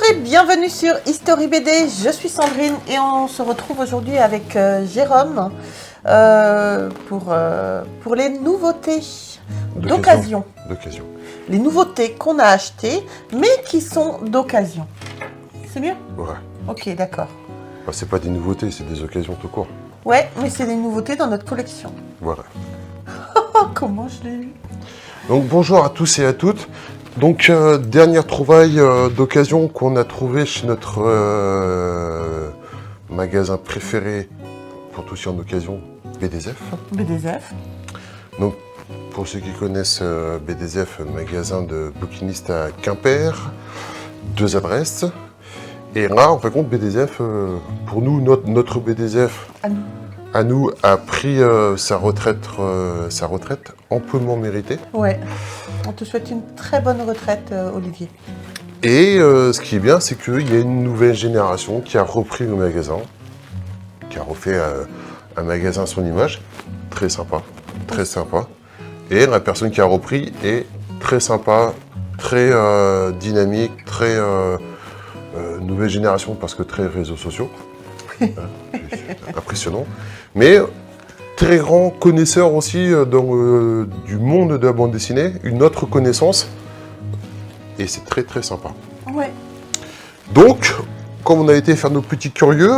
et bienvenue sur History BD, je suis Sandrine et on se retrouve aujourd'hui avec Jérôme pour les nouveautés d'occasion. Les nouveautés qu'on a achetées mais qui sont d'occasion. C'est mieux? Ouais. Ok, d'accord. Bah, c'est pas des nouveautés, c'est des occasions tout court. Ouais, mais c'est des nouveautés dans notre collection. Voilà. Oh, comment je l'ai eu? Donc bonjour à tous et à toutes. Donc dernière trouvaille d'occasion qu'on a trouvée chez notre magasin préféré pour tous en occasion, BDSF. BDSF. Donc pour ceux qui connaissent BDSF, magasin de bouquinistes à Quimper, 2 adresses. Et là, en fin de compte, BDSF, pour nous, notre BDSF à nous a pris sa retraite amplement méritée. Ouais, on te souhaite une très bonne retraite, Olivier. Et ce qui est bien, c'est qu'il y a une nouvelle génération qui a repris le magasin, qui a refait un magasin à son image, très sympa, très sympa. Et la personne qui a repris est très sympa, très dynamique, très nouvelle génération parce que très réseaux sociaux. Impressionnant. Mais très grand connaisseur aussi du monde de la bande dessinée, une autre connaissance. Et c'est très très sympa. Ouais. Donc, comme on a été faire nos petits curieux,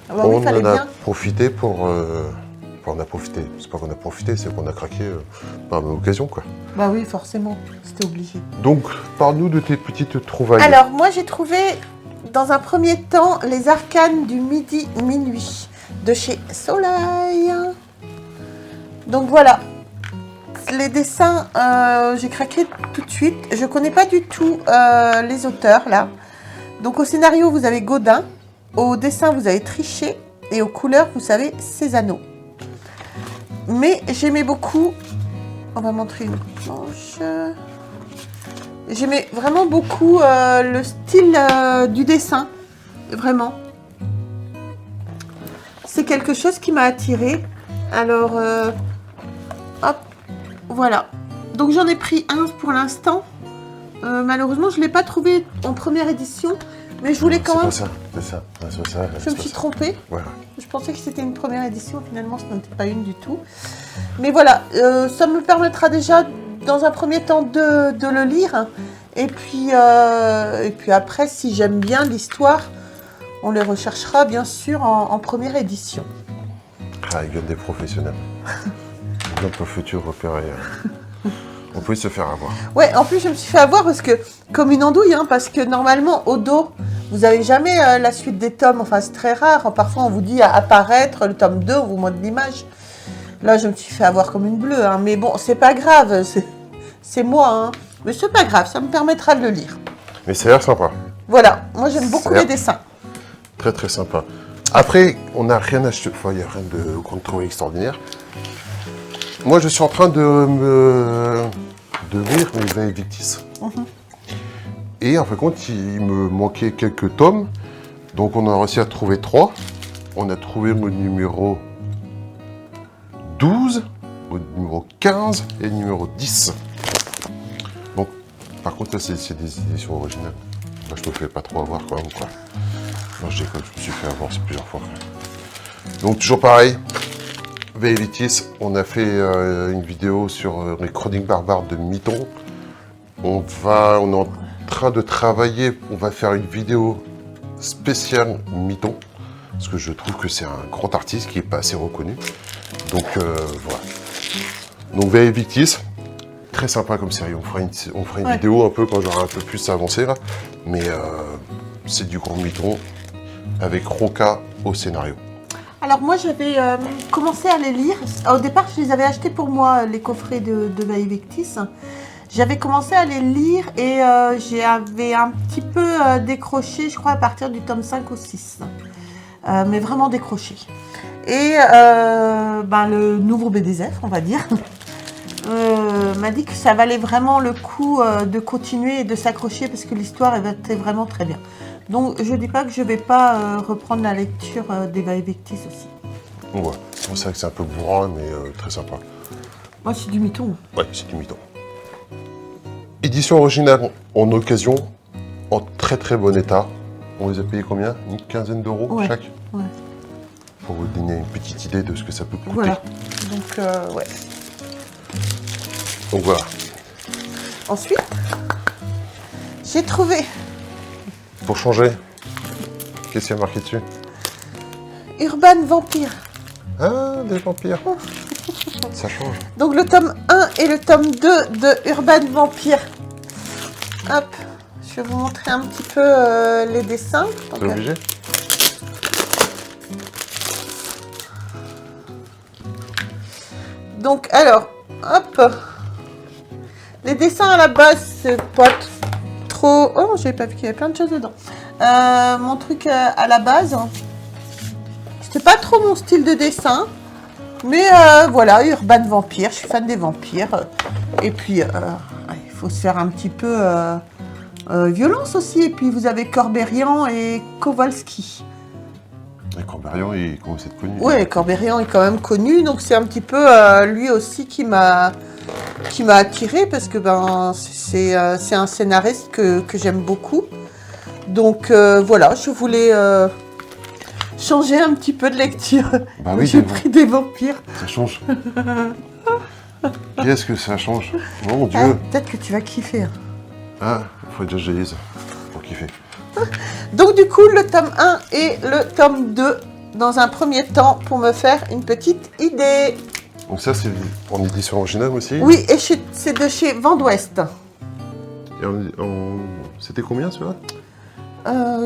Alors, on en a profité pour... on a profité, c'est pas qu'on a profité, c'est qu'on a craqué par la même occasion, quoi. Bah oui, forcément, c'était obligé. Donc, parle-nous de tes petites trouvailles. Alors, moi, j'ai trouvé, dans un premier temps, les arcanes du midi-minuit de chez Soleil. Donc, voilà. Les dessins, j'ai craqué tout de suite. Je connais pas du tout les auteurs, là. Donc, au scénario, vous avez Godin. Au dessin, vous avez Trichet. Et aux couleurs, vous savez, Cézanne. Mais j'aimais beaucoup... On va montrer une planche. J'aimais vraiment beaucoup le style du dessin. Vraiment. C'est quelque chose qui m'a attirée. Alors, hop, voilà. Donc j'en ai pris un pour l'instant. Malheureusement, je ne l'ai pas trouvé en première édition. Mais je voulais quand même... C'est ça. Je me suis trompée. Voilà. Je pensais que c'était une première édition. Finalement, ce n'était pas une du tout. Mais voilà, ça me permettra déjà, dans un premier temps, de le lire. Et puis après, si j'aime bien l'histoire, on les recherchera, bien sûr, en première édition. Ah, il y a des professionnels. Dans le futur repéré. On peut se faire avoir. Ouais, en plus, je me suis fait avoir parce que, comme une andouille, hein, parce que normalement, au dos, vous n'avez jamais la suite des tomes. Enfin, c'est très rare. Parfois, on vous dit à apparaître le tome 2, on vous montre l'image. Là, je me suis fait avoir comme une bleue. Hein. Mais bon, c'est pas grave. C'est moi. Hein. Mais c'est pas grave, ça me permettra de le lire. Mais ça a l'air sympa. Voilà, moi, j'aime beaucoup les dessins. Très, très sympa. Après, on n'a rien acheté. Enfin, il n'y a rien de qu'on trouve extraordinaire. Moi, je suis en train de lire les Vaevictis. Et en fin de compte, il me manquait quelques tomes. Donc, on a réussi à trouver 3. On a trouvé le numéro 12, le numéro 15 et le numéro 10. Donc, par contre, là, c'est des éditions originales. Là, je me fais pas trop avoir quand même, quoi. Non, je déconne, je me suis fait avoir plusieurs fois. Donc, toujours pareil. Vaevictis, on a fait une vidéo sur les chroniques barbares de Mython. On est en train de travailler, on va faire une vidéo spéciale Mython, parce que je trouve que c'est un grand artiste qui n'est pas assez reconnu. Donc voilà. Donc Vaevictis, très sympa comme série. On fera une vidéo un peu quand j'aurai un peu plus avancé là, mais c'est du grand Mython avec Roca au scénario. Alors moi, j'avais commencé à les lire. Au départ, je les avais achetés pour moi, les coffrets de Vaevictis. J'avais commencé à les lire et j'avais un petit peu décroché, je crois, à partir du tome 5 ou 6. Mais vraiment décroché. Et le nouveau BDSF, on va dire, m'a dit que ça valait vraiment le coup de continuer et de s'accrocher parce que l'histoire était vraiment très bien. Donc, je ne dis pas que je ne vais pas reprendre la lecture des Vaevictis aussi. Ouais, c'est vrai que c'est un peu bourrin, mais très sympa. Moi, c'est du Mython. Ouais, c'est du Mython. Édition originale en occasion, en très très bon état. On les a payés combien? Une quinzaine d'euros Ouais. chaque? Ouais. Pour vous donner une petite idée de ce que ça peut coûter. Voilà. Donc, ouais. Donc voilà. Ensuite, j'ai trouvé Pour changer, qu'est-ce qu'il y a marqué dessus? Urban Vampire. Ah, des vampires. Ça change. Donc le tome 1 et le tome 2 de Urban Vampire. Hop, je vais vous montrer un petit peu les dessins. Donc, T'es obligé? donc, alors, hop. Les dessins à la base, c'est pas trop... Oh, j'avais pas vu qu'il y avait plein de choses dedans. Mon truc à la base, c'était pas trop mon style de dessin. Mais voilà, Urban Vampire, je suis fan des vampires. Et puis, il faut se faire un petit peu violence aussi. Et puis, vous avez Corberian et Kowalski. Et Corberian, il commence à être connu. Oui, Corberian est quand même connu. Donc, c'est un petit peu lui aussi qui m'a attiré. Parce que ben, c'est un scénariste que j'aime beaucoup. Donc, voilà, je voulais... changer un petit peu de lecture. Bah oui, j'ai pris des vampires. Ça change. Qu'est-ce que ça change? Mon Dieu. Ah, peut-être que tu vas kiffer. Hein. Ah, faut déjà que je les lise pour kiffer. Donc du coup, le tome 1 et le tome 2, dans un premier temps, pour me faire une petite idée. Donc ça, c'est en édition originale aussi? Oui, et c'est de chez Vent d'Ouest. Et c'était combien, ceux-là?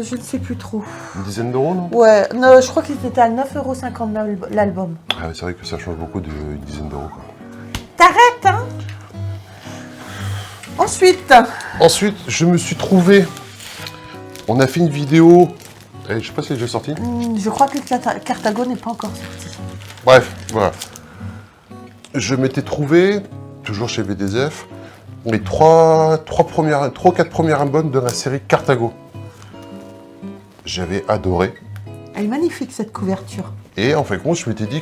Je ne sais plus trop. Une dizaine d'euros, non? Ouais, non, je crois qu'il était à 9,50 € l'album. Ah, c'est vrai que ça change beaucoup d'une dizaine d'euros, quoi. T'arrêtes, hein? Ensuite, je me suis trouvé... On a fait une vidéo... je sais pas si elle est déjà sortie. Je crois que Carthago n'est pas encore sorti. Bref, voilà. Je m'étais trouvé, toujours chez VDZF, les 3 ou 4 premiers albums de la série Carthago. J'avais adoré. Elle est magnifique, cette couverture. Et en fin de compte, je m'étais dit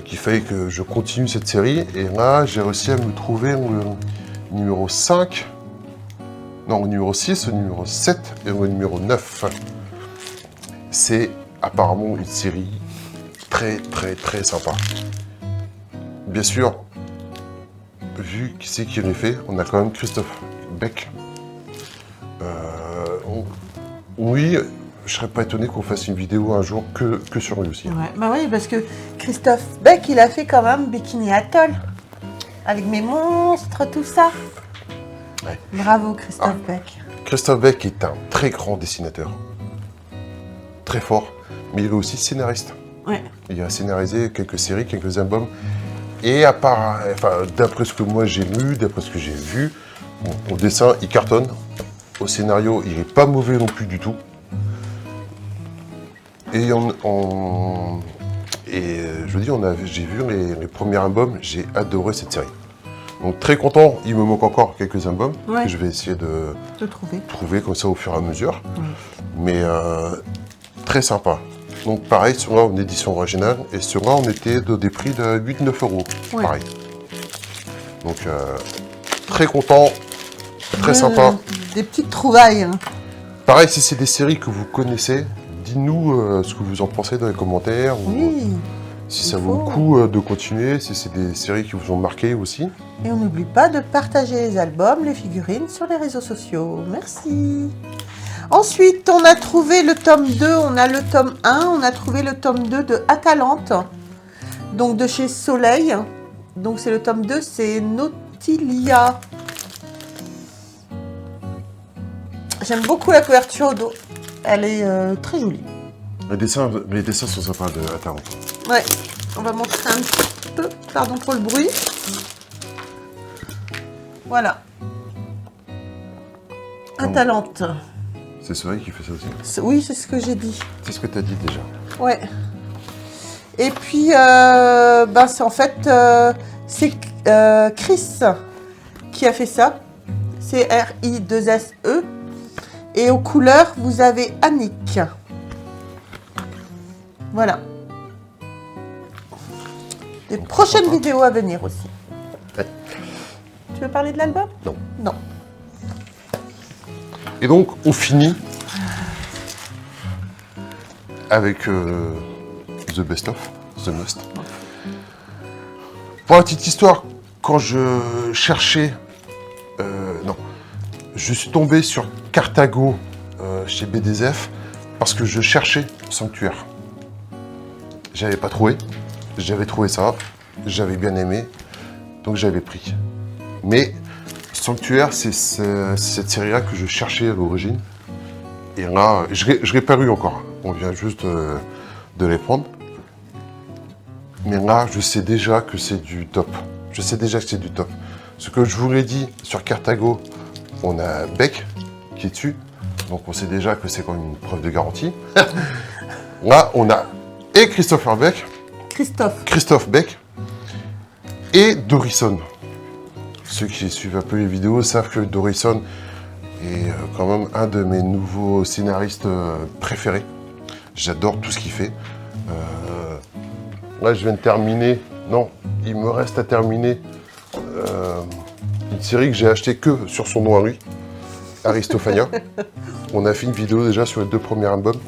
qu'il fallait que je continue cette série. Et là, j'ai réussi à me trouver le numéro 5, non, le numéro 6, le numéro 7 et le numéro 9. C'est apparemment une série très, très, très sympa. Bien sûr, vu qui c'est qui l'a fait, on a quand même Christophe Beck. Oui, je serais pas étonné qu'on fasse une vidéo un jour que sur lui aussi. Ouais, bah oui, parce que Christophe Beck, il a fait quand même Bikini Atoll. Avec mes monstres, tout ça. Ouais. Bravo, Christophe Beck. Christophe Beck est un très grand dessinateur. Très fort. Mais il est aussi scénariste. Ouais. Il a scénarisé quelques séries, quelques albums. Et d'après ce que moi j'ai lu, d'après ce que j'ai vu, au dessin, il cartonne. Au scénario, il n'est pas mauvais non plus du tout. Et je veux dire, j'ai vu les premiers albums, j'ai adoré cette série. Donc très content, il me manque encore quelques albums que je vais essayer de trouver comme ça au fur et à mesure. Ouais. Mais très sympa. Donc pareil, celui-là en édition originale, et celui-là on était des prix de 8-9 €. Ouais. Pareil. Donc très content, très sympa. Des petites trouvailles. Hein. Pareil, si c'est des séries que vous connaissez, dites-nous ce que vous en pensez dans les commentaires. Oui. Ou si ça vaut le coup de continuer, si c'est des séries qui vous ont marqué aussi. Et on n'oublie pas de partager les albums, les figurines sur les réseaux sociaux. Merci. Ensuite, on a trouvé le tome 2, on a le tome 1, on a trouvé le tome 2 de Atalante, donc de chez Soleil. Donc c'est le tome 2, c'est Nautilia. J'aime beaucoup la couverture au dos, elle est très jolie. Les dessins sont sympas de Atalante. Ouais, on va montrer un petit peu, pardon pour le bruit. Voilà. Atalante. C'est Soleil qui fait ça aussi? Oui, c'est ce que j'ai dit. C'est ce que tu as dit déjà. Ouais. Et puis, c'est en fait, c'est Chris qui a fait ça. C'est R-I-2-S-E. Et aux couleurs, vous avez Annick. Voilà. Des prochaines vidéos à venir aussi. Ouais. Tu veux parler de l'album? Non. Non. Et donc, on finit avec The Best of, The Must. Pour la petite histoire, quand je cherchais... non, je suis tombé sur Carthago chez BDSF parce que je cherchais Sanctuaire. J'avais pas trouvé, j'avais trouvé ça, j'avais bien aimé, donc j'avais pris. Mais Sanctuaire, c'est cette série-là que je cherchais à l'origine. Et là, je l'ai pas eu encore. On vient juste de les prendre. Mais là, je sais déjà que c'est du top. Je sais déjà que c'est du top. Ce que je vous l'ai dit sur Carthago, on a Beck qui est dessus. Donc on sait déjà que c'est quand même une preuve de garantie. Là, on a et Christopher Beck. Christophe Beck. Et Dorison. Ceux qui suivent un peu les vidéos savent que Dorison est quand même un de mes nouveaux scénaristes préférés. J'adore tout ce qu'il fait. Là, je viens de terminer. Non, il me reste à terminer une série que j'ai achetée que sur son nom à lui, Aristophania. On a fait une vidéo déjà sur les 2 premiers albums.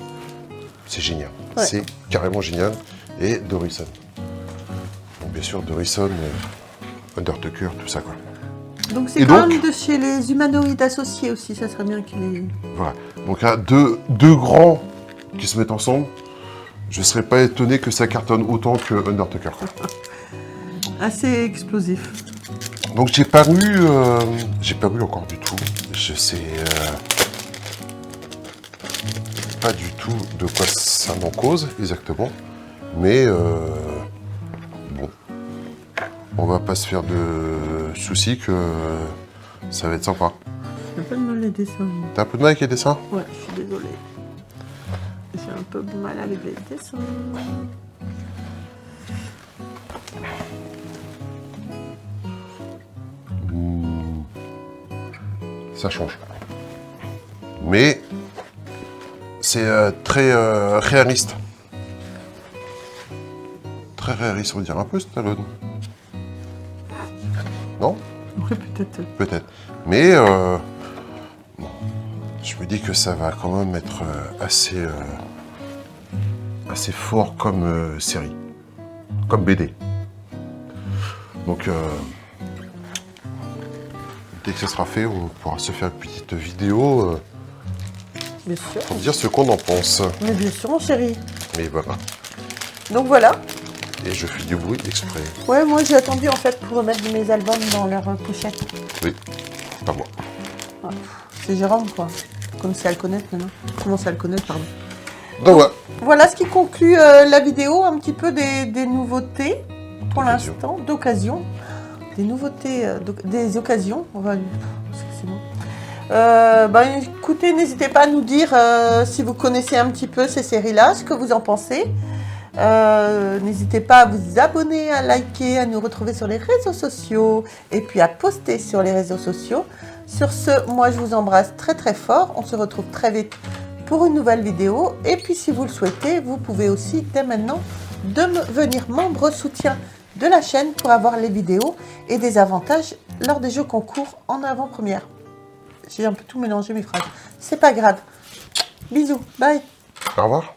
C'est génial. Ouais. C'est carrément génial. Et Dorison. Donc, bien sûr, Dorison, Undertaker, tout ça, quoi. Donc c'est quand même de chez les humanoïdes associés aussi, ça serait bien qu'il ait... Voilà, donc là, deux grands qui se mettent ensemble, je ne serais pas étonné que ça cartonne autant que Undertaker. Assez explosif. Donc j'ai pas lu encore du tout, je sais pas du tout de quoi ça m'en cause exactement, mais bon. On va pas se faire de soucis que ça va être sympa. J'ai un peu de mal avec les dessins. T'as un peu de mal avec les dessins? Ouais, je suis désolée. J'ai un peu de mal avec les dessins. Ça change. Mais c'est très réaliste. Très réaliste, on va dire un peu Stallone. Non? Oui, peut-être. Peut-être. Mais bon, je me dis que ça va quand même être assez fort comme série, comme BD. Donc, dès que ce sera fait, on pourra se faire une petite vidéo bien sûr. Pour dire ce qu'on en pense. Mais bien sûr, mon chéri. Mais voilà. Donc voilà. Et je fais du bruit exprès. Ouais, moi j'ai attendu en fait pour remettre mes albums dans leur pochette. Oui, pas moi. Ouais. C'est Jérôme quoi. Comme c'est à le connaître maintenant. Comment c'est à le connaître, pardon. Donc voilà. Voilà ce qui conclut la vidéo, un petit peu des nouveautés pour l'instant, d'occasion. Des nouveautés, des occasions. On va... écoutez, n'hésitez pas à nous dire si vous connaissez un petit peu ces séries-là, ce que vous en pensez. N'hésitez pas à vous abonner, à liker, à nous retrouver sur les réseaux sociaux et puis à poster sur les réseaux sociaux. Sur ce, moi je vous embrasse très très fort. On se retrouve très vite pour une nouvelle vidéo. Et puis si vous le souhaitez, vous pouvez aussi dès maintenant devenir membre soutien de la chaîne pour avoir les vidéos et des avantages lors des jeux concours en avant-première. J'ai un peu tout mélangé mes phrases. C'est pas grave. Bisous, bye. Au revoir.